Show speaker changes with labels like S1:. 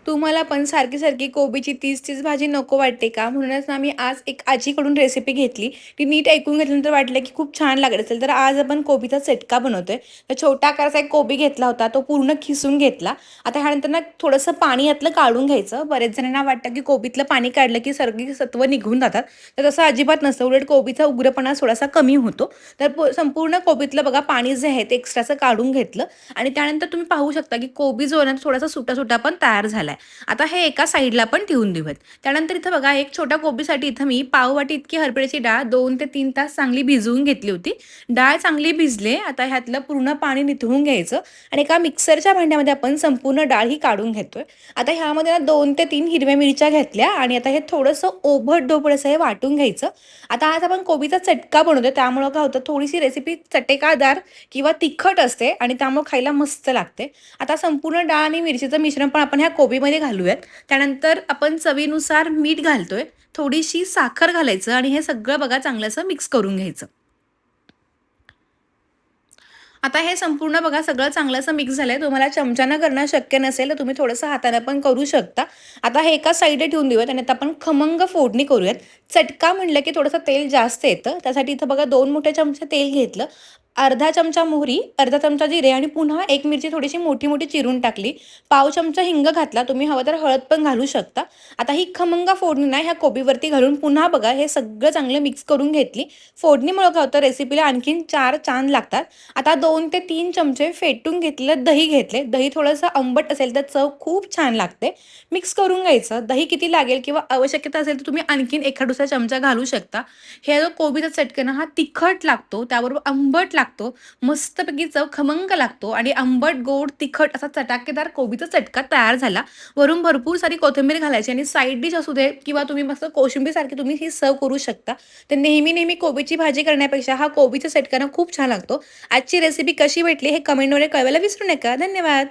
S1: तुम्हाला पण सारखी-सारखी कोबीची तीच-तीच भाजी नको वाटते का? म्हणूनच ना मी आज एक आजीकडून रेसिपी घेतली. ती नीट ऐकून घेतल्यानंतर वाटलं की खूप छान लागत असेल. तर आज आपण कोबीचा चटका बनवतोय. तर छोटा आकाराचा एक कोबी घेतला होता. तो पूर्ण खिसून घेतला. आता ह्यानंतर ना थोडंसं पाणी यातलं काढून घ्यायचं. बरेच जणांना वाटतं की कोबीतलं पाणी काढलं की सगळी सत्व निघून जातात. तर तसं अजिबात नसतं. उलट कोबीचा उग्रपणा थोडासा कमी होतो. तर संपूर्ण कोबीतलं बघा पाणी जे आहे ते एक्स्ट्राचं काढून घेतलं आणि त्यानंतर तुम्ही पाहू शकता की कोबी जो आहे ना थोडासा सुटा-सुटा पण तयार झालाय. आता हे एका साईडला पण ठेवून देऊयात. त्यानंतर इथं बघा एक छोट्या कोबीसाठी इथं मी पाव वाटी इतकी हरभऱ्याची डाळ 2 ते 3 तास चांगली भिजवून घेतली होती. डाळ चांगली भिजले. आता ह्यातलं पूर्ण पाणी निथळून घ्यायचं आणि एका मिक्सरच्या भांड्यामध्ये आपण संपूर्ण डाळ ही काढून घेतोय. आता ह्यामध्ये ना 2 ते 3 हिरव्या मिरच्या घेतल्या आणि आता हे थोडंसं ओबड-धोबड असं हे वाटून घ्यायचं. आता आज आपण कोबीचा चटका बनवतोय त्यामुळं काय होतं थोडीशी रेसिपी चटेकादार किंवा तिखट असते आणि त्यामुळे खायला मस्त लागते. आता संपूर्ण डाळ आणि मिरचीचं मिश्रण पण आपण ह्या कोबीमध्ये घालूयात. त्यानंतर आपण चवीनुसार मीठ घालतोय. थोडीशी साखर घालायचं आणि हे सगळं बघा चांगलं असं मिक्स करून घ्यायचं. आता हे संपूर्ण बघा सगळं चांगलं असं मिक्स झालंय. तुम्हाला चमच्यानं करणं शक्य नसेल तर तुम्ही थोडंसं हाताने पण करू शकता. आता हे एका साइडला ठेवून देऊयात आणि आता आपण खमंग फोडणी करूयात. चटका म्हटलं की थोडंसं तेल जास्त येतं. त्यासाठी इथं बघा 2 मोठे चमचे तेल घेतलं. अर्धा चमचा मोहरी, अर्धा चमचा जिरे आणि पुन्हा एक मिरची थोडीशी मोठी-मोठी चिरून टाकली. पाव चमचा हिंग घातला. तुम्ही हवं तर हळद पण घालू शकता. आता ही खमंग फोडणी ना ह्या कोबीवरती घालून पुन्हा बघा हे सगळं चांगलं मिक्स करून घेतली. फोडणीमुळं काय होतं रेसिपीला आणखीन 4 चांद लागतात. आता 2 ते 3 चमचे फेटून घेतलेलं दही घेतले. दही थोडंसं आंबट असेल तर चव खूप छान लागते. मिक्स करून घ्यायचं. दही किती लागेल किंवा आवश्यकता असेल तर तुम्ही आणखीन एखाद दुसरा चमचा घालू शकता. हे जो कोबीचा चटका ना हा तिखट लागतो, त्याबरोबर आंबट लागतो. मस्तपैकी चव खमंग लागतो आणि आंबट, गोड, तिखट असा चटाकेदार कोबीचा चटका तयार झाला. वरून भरपूर सारी कोथिंबीर घालायची आणि साइड डिश असू दे किंवा तुम्ही मस्त कोशिंबीरसारखी तुम्ही ही सर्व्ह करू शकता. तर नेहमी-नेहमी कोबीची भाजी करण्यापेक्षा हा कोबीचा चटका ना खूप छान लागतो. आजची रेसिपी कशी भेटली हे कमेंटमध्ये कळवायला विसरू नका. धन्यवाद.